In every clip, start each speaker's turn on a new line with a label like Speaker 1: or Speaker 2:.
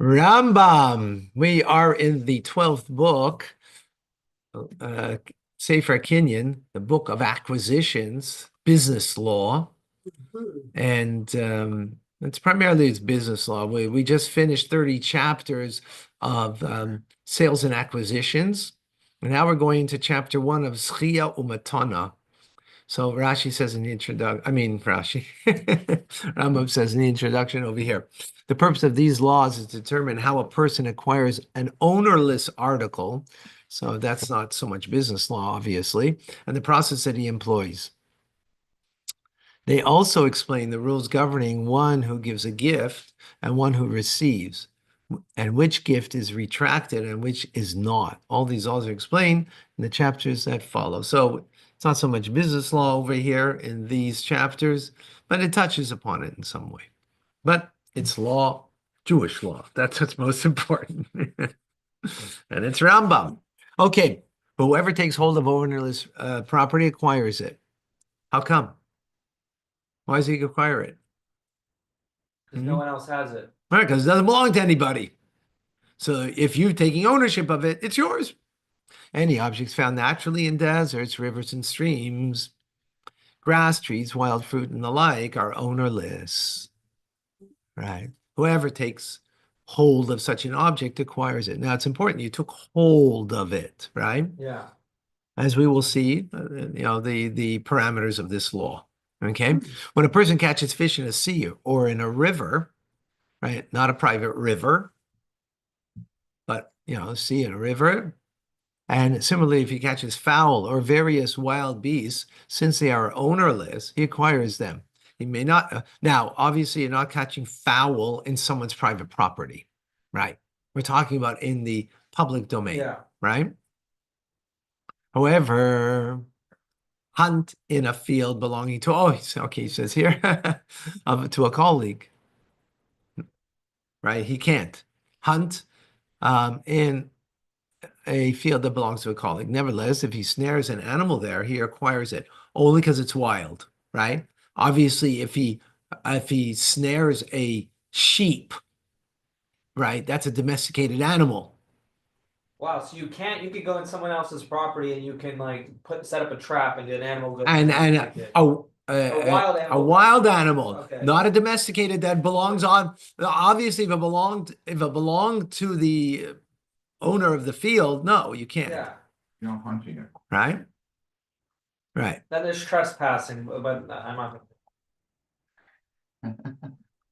Speaker 1: Rambam. We are in the 12th book, uh, Sefer Kinyan, the book of acquisitions, business law, and it's business law. We just finished 30 chapters of sales and acquisitions, and now we're going to chapter 1 of Zechia Umatana. So Rashi says in the introduction, Rashi, Rambam says in the introduction over here, the purpose of these laws is to determine how a person acquires an ownerless article. So that's not so much business law, obviously, and the process that he employs. They also explain the rules governing one who gives a gift and one who receives, and which gift is retracted and which is not. All these laws are explained in the chapters that follow. So it's not so much business law over here in these chapters, but it touches upon it in some way. But it's law, Jewish law. That's what's most important. And it's Rambam. Okay, but whoever takes hold of ownerless property acquires it. How come? Why does he acquire it?
Speaker 2: Because no one else has it.
Speaker 1: Right, because it doesn't belong to anybody. So if you're taking ownership of it, it's yours. Any objects found naturally in deserts, rivers, and streams, grass, trees, wild fruit, and the like are ownerless. Right? Whoever takes hold of such an object acquires it. Now it's important you took hold of it, right?
Speaker 2: Yeah.
Speaker 1: As we will see, the parameters of this law. Okay, when a person catches fish in a sea or in a river, right? Not a private river, but sea and a river. And similarly, if he catches fowl or various wild beasts, since they are ownerless, he acquires them. He may not. Now, obviously, you're not catching fowl in someone's private property, right? We're talking about in the public domain,
Speaker 2: Yeah.
Speaker 1: right? However, hunt in a field belonging to, okay, he says here, to a colleague, right? He can't hunt in a field that belongs to a colleague. Nevertheless, if he snares an animal there, he acquires it only because it's wild, right? Obviously, if he snares a sheep, right, that's a domesticated animal.
Speaker 2: Wow. So you could go in someone else's property and you can like set up a trap and an animal goes
Speaker 1: And
Speaker 2: A wild
Speaker 1: a
Speaker 2: animal.
Speaker 1: wild animal,
Speaker 2: Okay.
Speaker 1: not a domesticated that belongs on. Obviously, if it belonged to the owner of the field, no, you can't.
Speaker 2: Yeah.
Speaker 3: You're not hunting it.
Speaker 1: Right? Right.
Speaker 2: Then there's trespassing, but I'm not.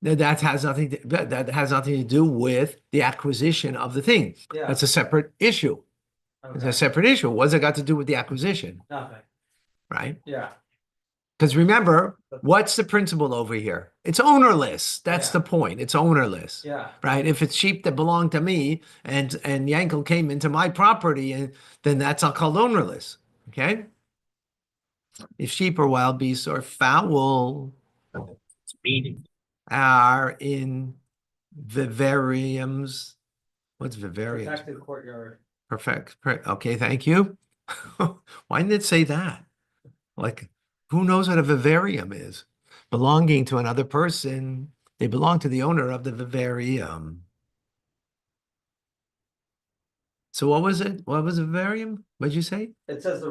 Speaker 1: That has nothing to do with the acquisition of the thing.
Speaker 2: Yeah.
Speaker 1: That's a separate issue. It's a
Speaker 2: Okay.
Speaker 1: separate issue. What's it got to do with the acquisition?
Speaker 2: Nothing.
Speaker 1: Right?
Speaker 2: Yeah.
Speaker 1: Because remember, what's the principle over here? It's ownerless. That's
Speaker 2: Yeah.
Speaker 1: the point. It's ownerless.
Speaker 2: Yeah.
Speaker 1: Right? If it's sheep that belong to me and Yankel came into my property, and then that's all called ownerless. Okay? If sheep or wild beasts or fowl are in vivariums. What's vivarium?
Speaker 2: Protected courtyard.
Speaker 1: Perfect. Okay, thank you. Why didn't it say that? Like, who knows what a vivarium is? Belonging to another person. They belong to the owner of the vivarium. So what was it? What was a vivarium? What'd you say?
Speaker 2: It says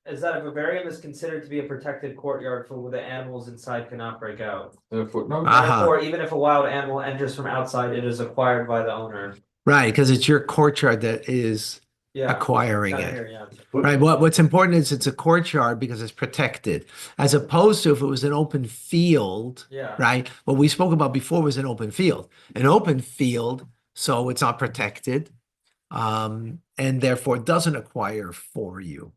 Speaker 2: is that a vivarium is considered to be a protected courtyard for where the animals inside cannot break out.
Speaker 3: The footnote.
Speaker 2: Therefore, even if a wild animal enters from outside, it is acquired by the owner.
Speaker 1: Right, because it's your courtyard that is acquiring
Speaker 2: Down
Speaker 1: it.
Speaker 2: here, yeah.
Speaker 1: Right. What's important is it's a courtyard because it's protected, as opposed to if it was an open field.
Speaker 2: Yeah.
Speaker 1: Right. What we spoke about before was an open field. An open field, so it's not protected, and therefore doesn't acquire for you.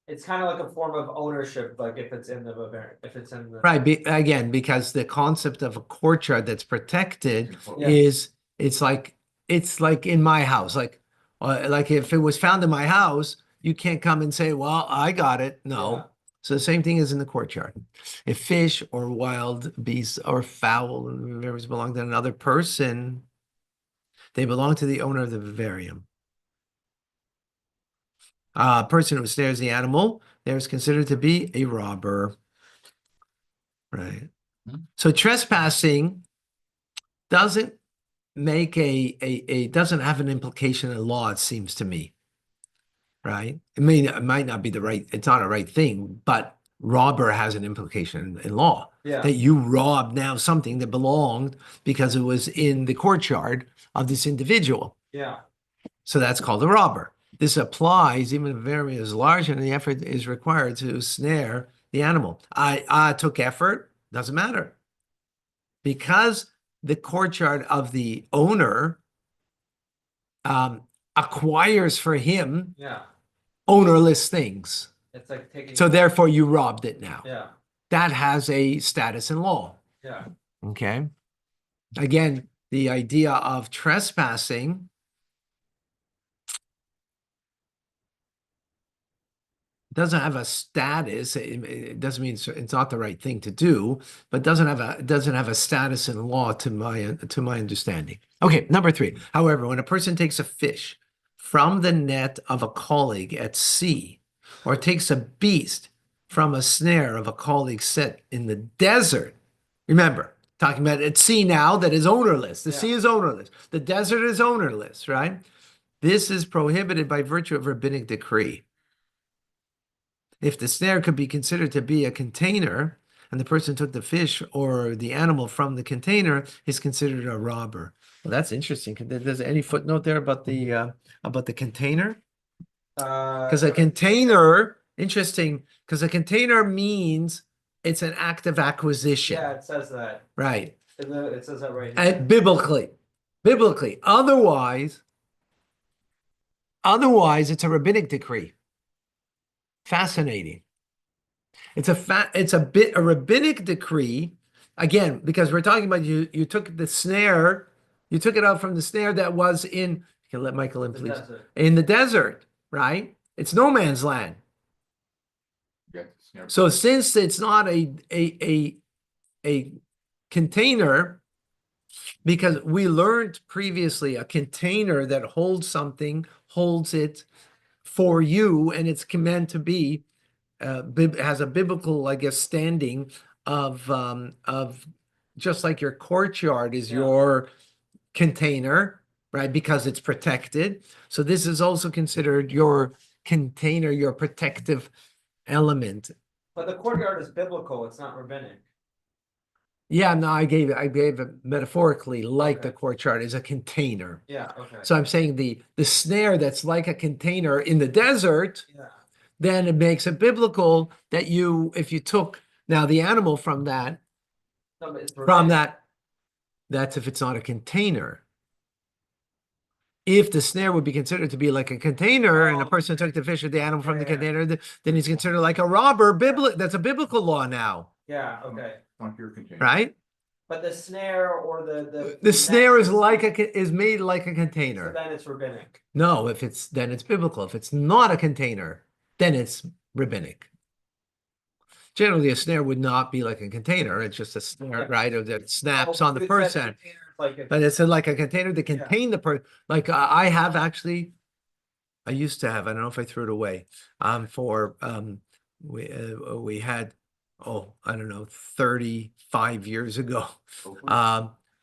Speaker 2: It's kind of like a form of ownership, like if it's in the Bavarian, if it's in the
Speaker 1: Right. Again, because the concept of a courtyard that's protected
Speaker 2: Yeah.
Speaker 1: is it's like in my house. Like if it was found in my house, you can't come and say, "Well, I got it." No.
Speaker 2: Yeah.
Speaker 1: So the same thing is in the courtyard. If fish or wild beasts or fowl and rivers belong to another person, they belong to the owner of the vivarium. A person who snares the animal, there is considered to be a robber. Right.
Speaker 3: Hmm.
Speaker 1: So trespassing doesn't make a doesn't have an implication in law, it seems to me, right? It might not be the right, it's not a right thing, but robber has an implication in law
Speaker 2: Yeah.
Speaker 1: that you robbed now something that belonged because it was in the courtyard of this individual.
Speaker 2: Yeah.
Speaker 1: So that's called a robber. This applies even if the area is large and the effort is required to snare the animal. I took effort, doesn't matter. Because the courtyard of the owner acquires for him
Speaker 2: Yeah.
Speaker 1: ownerless things.
Speaker 2: It's like taking.
Speaker 1: So therefore you robbed it now.
Speaker 2: Yeah.
Speaker 1: That has a status in law.
Speaker 2: Yeah.
Speaker 1: Okay. Again, the idea of trespassing doesn't have a status. It doesn't mean it's not the right thing to do, but doesn't have a status in law to my understanding. Okay, number 3. However, when a person takes a fish from the net of a colleague at sea, or takes a beast from a snare of a colleague set in the desert, remember, talking about at sea now that is ownerless. The sea is ownerless. The desert is ownerless, right? This is prohibited by virtue of rabbinic decree. If the snare could be considered to be a container and the person took the fish or the animal from the container, is considered a robber. Well, that's interesting. There's any footnote there about the container? Because a container, interesting, because a container means it's an act of acquisition.
Speaker 2: Yeah, it says that.
Speaker 1: Right.
Speaker 2: It says that right here.
Speaker 1: Biblically. Otherwise, it's a rabbinic decree. Fascinating. It's a rabbinic decree, again, because we're talking about you took the snare, you took it out from the snare that was in, you can let Michael in, please, in the desert, right? It's no man's land. So since it's not a container, because we learned previously a container that holds something, holds it for you, and it's meant to be has a biblical, I guess, standing of just like your courtyard is your container, right? Because it's protected. So this is also considered your container, your protective element.
Speaker 2: But the courtyard is biblical, it's not rabbinic.
Speaker 1: Yeah, no, I gave it metaphorically like the courtyard is a container.
Speaker 2: Yeah, okay.
Speaker 1: So I'm saying the snare that's like a container in the desert, then it makes it biblical that if you took now the animal from that, that's if it's not a container. If the snare would be considered to be like a container and a person took the fish or the animal from the container, then he's considered like a robber. That's a biblical law now.
Speaker 2: Yeah, okay.
Speaker 3: Not your container.
Speaker 1: Right?
Speaker 2: But the snare or
Speaker 1: the snare is made like a container.
Speaker 2: So then it's rabbinic.
Speaker 1: No, then it's biblical. If it's not a container, then it's rabbinic. Generally, a snare would not be like a container. It's just a snare, right? Or that snaps on the person. But it's like a container that contain the person. Like I used to have, I don't know if I threw it away. We had, I don't know, 35 years ago,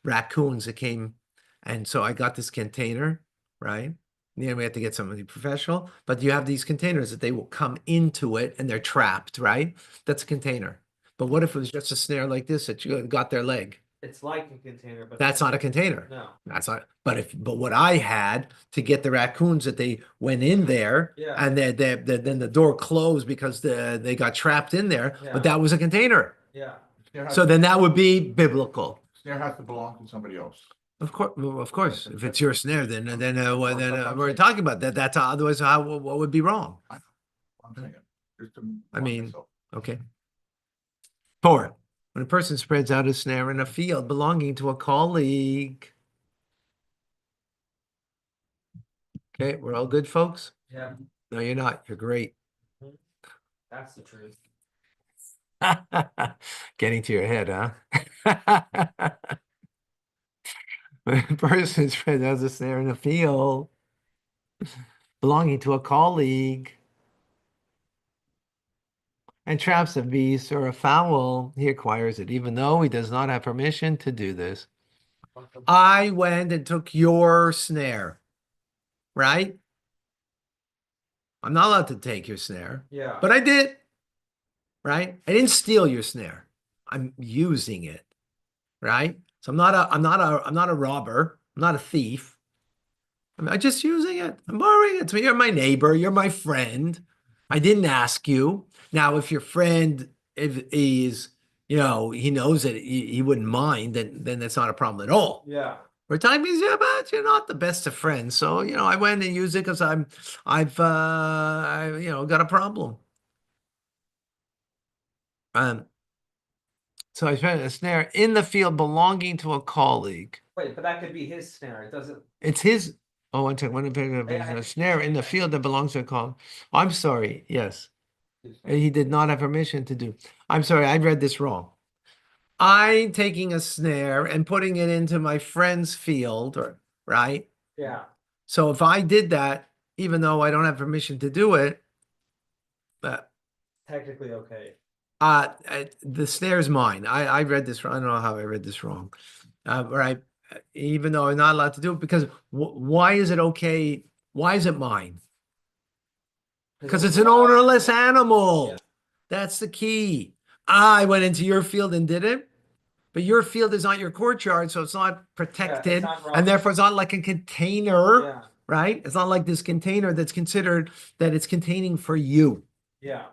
Speaker 1: raccoons that came. And so I got this container, right? We have to get somebody professional, but you have these containers that they will come into it and they're trapped, right? That's a container. But what if it was just a snare like this that you got their leg?
Speaker 2: It's like a container, but
Speaker 1: that's not a container.
Speaker 2: No,
Speaker 1: that's not. But what I had to get the raccoons that they went in there, and then the door closed because they got trapped in there. But that was a container.
Speaker 2: Yeah.
Speaker 1: So then that would be biblical.
Speaker 3: Snare has to belong to somebody else.
Speaker 1: Of course. If it's your snare, then we're talking about that. That's otherwise what would be wrong?
Speaker 3: I'm saying it.
Speaker 1: I mean, okay. 4. When a person spreads out a snare in a field belonging to a colleague. Okay, we're all good, folks?
Speaker 2: Yeah.
Speaker 1: No, you're not. You're great.
Speaker 2: That's the truth.
Speaker 1: Getting to your head, huh? When a person spreads out a snare in a field belonging to a colleague and traps a beast or a fowl, he acquires it, even though he does not have permission to do this. I went and took your snare, right? I'm not allowed to take your snare,
Speaker 2: Yeah.
Speaker 1: but I did, right? I didn't steal your snare. I'm using it, right? So I'm not a robber. I'm not a thief. I'm just using it. I'm borrowing it. So you're my neighbor. You're my friend. I didn't ask you. Now, if your friend if he's, he knows that he wouldn't mind, then that's not a problem at all.
Speaker 2: Yeah.
Speaker 1: We're talking because yeah, but you're not the best of friends. So, I went and used it because got a problem. So I found a snare in the field belonging to a colleague.
Speaker 2: Wait, but that could be his snare. It doesn't.
Speaker 1: It's his. Oh, one second. A snare in the field that belongs to a colleague. Oh, I'm sorry. Yes. He did not have permission to do. I'm sorry. I read this wrong. I'm taking a snare and putting it into my friend's field, right?
Speaker 2: Yeah.
Speaker 1: So if I did that, even though I don't have permission to do it,
Speaker 2: Technically okay.
Speaker 1: the snare's mine. I read this wrong. I don't know how I read this wrong. Right. Even though I'm not allowed to do it, because why is it okay? Why is it mine? Because it's an ownerless animal.
Speaker 2: Yeah.
Speaker 1: That's the key. I went into your field and did it, but your field is not your courtyard, so it's not protected,
Speaker 2: not
Speaker 1: and therefore it's not like a container,
Speaker 2: Yeah.
Speaker 1: right? It's not like this container that's considered that it's containing for you.
Speaker 2: Yeah.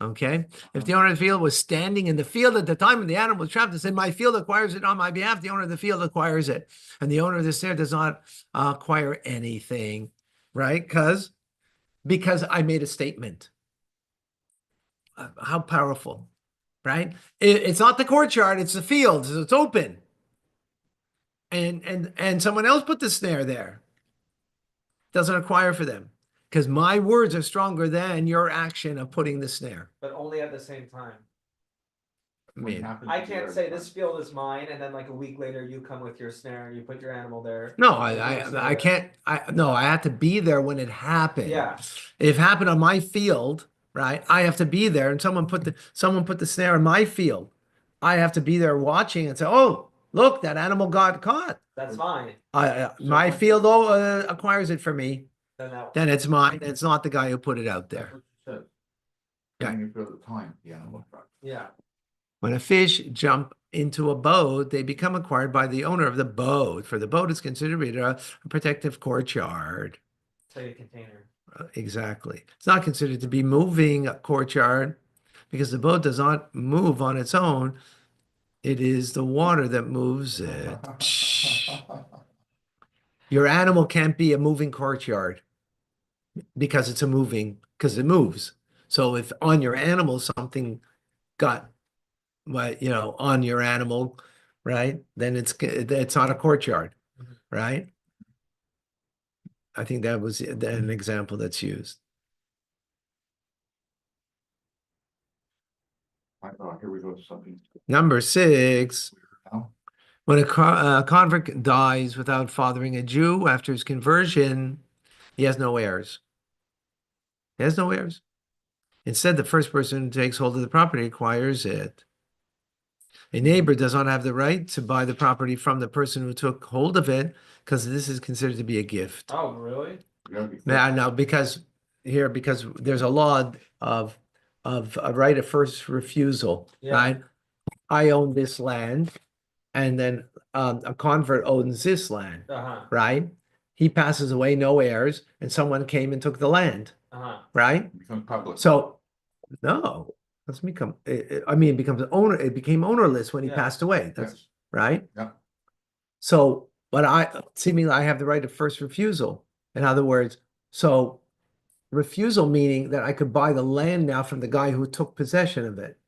Speaker 1: Okay. If the owner of the field was standing in the field at the time when the animal was trapped and said, my field acquires it on my behalf, the owner of the field acquires it. And the owner of the snare does not acquire anything, right? Because I made a statement. How powerful, right? It's not the courtyard, it's the field, so it's open. And someone else put the snare there. Doesn't acquire for them. Because my words are stronger than your action of putting the snare.
Speaker 2: But only at the same time.
Speaker 1: Man.
Speaker 2: I can't say this field is mine, and then like a week later you come with your snare and you put your animal there.
Speaker 1: No, I can't. I had to be there when it happened.
Speaker 2: Yeah.
Speaker 1: If it happened on my field, right? I have to be there, and someone put the snare in my field. I have to be there watching and say, "Oh, look, that animal got caught."
Speaker 2: That's fine.
Speaker 1: My field acquires it for me. Then it's mine. It's not the guy who put it out there.
Speaker 3: That's what
Speaker 1: Yeah.
Speaker 3: you said. The time, the animal truck.
Speaker 2: Yeah.
Speaker 1: When a fish jump into a boat, they become acquired by the owner of the boat. For the boat is considered to be a protective courtyard.
Speaker 2: It's like a container.
Speaker 1: Exactly. It's not considered to be moving a courtyard because the boat does not move on its own. It is the water that moves it. Your animal can't be a moving courtyard because it moves. So if on your animal something got on your animal, right? Then it's not a courtyard, right? I think that was an example that's used.
Speaker 3: Here we go to something.
Speaker 1: Number 6,
Speaker 3: Now,
Speaker 1: when a convert dies without fathering a Jew after his conversion, he has no heirs. He has no heirs. Instead, the first person who takes hold of the property acquires it. A neighbor does not have the right to buy the property from the person who took hold of it because this is considered to be a gift.
Speaker 2: Oh, really?
Speaker 3: you gotta be
Speaker 1: Now, because there's a law of a right of first refusal,
Speaker 2: Yeah.
Speaker 1: right? I own this land, and then a convert owns this land,
Speaker 2: Uh-huh.
Speaker 1: right? He passes away, no heirs, and someone came and took the land,
Speaker 2: Uh-huh.
Speaker 1: right?
Speaker 3: It becomes public.
Speaker 1: So, no, it became it became ownerless when he
Speaker 2: Yeah.
Speaker 1: passed away. That's
Speaker 3: Yes.
Speaker 1: right.
Speaker 3: Yeah.
Speaker 1: So, but seemingly I have the right of first refusal. In other words, so refusal meaning that I could buy the land now from the guy who took possession of it.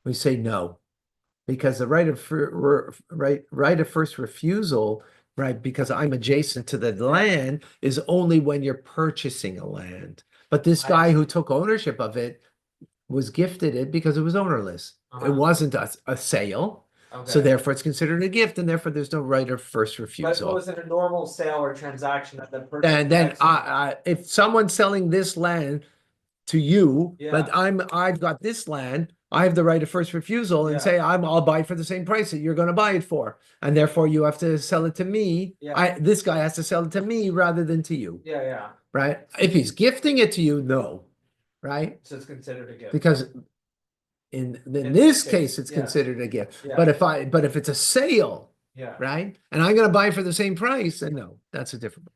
Speaker 1: We say no, because the right of first refusal, right? Because I'm adjacent to the land is only when you're purchasing a land. But this guy who took ownership of it was gifted it because it was ownerless.
Speaker 2: Uh-huh.
Speaker 1: It wasn't a sale.
Speaker 2: Okay.
Speaker 1: So therefore it's considered a gift, and therefore there's no right of first
Speaker 2: But
Speaker 1: refusal.
Speaker 2: was it a normal sale or transaction that the person?
Speaker 1: And then
Speaker 2: had-
Speaker 1: if someone's selling this land to you,
Speaker 2: Yeah.
Speaker 1: but I've got this land, I have the right of first refusal and
Speaker 2: Yeah.
Speaker 1: say, I'll buy it for the same price that you're going to buy it for. And therefore you have to sell it to me.
Speaker 2: Yeah.
Speaker 1: This guy has to sell it to me rather than to you,
Speaker 2: Yeah.
Speaker 1: right? If he's gifting it to you, no, right?
Speaker 2: So it's considered a gift.
Speaker 1: Because in
Speaker 2: In
Speaker 1: this
Speaker 2: this
Speaker 1: case,
Speaker 2: case,
Speaker 1: it's
Speaker 2: yeah.
Speaker 1: considered a gift.
Speaker 2: Yeah.
Speaker 1: But if it's a sale,
Speaker 2: Yeah.
Speaker 1: right? And I'm going to buy it for the same price, then no, that's a different.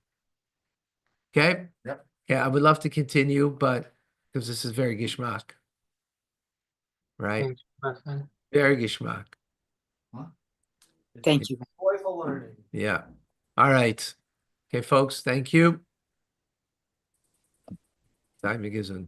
Speaker 1: Okay?
Speaker 3: Yep.
Speaker 1: Yeah, I would love to continue, but because this is very geschmack. Right?
Speaker 4: Thank you, Batman.
Speaker 1: Very geschmack.
Speaker 4: Thank you.
Speaker 2: Joyful learning.
Speaker 1: Yeah. All right. Okay, folks, thank you. Time gesund.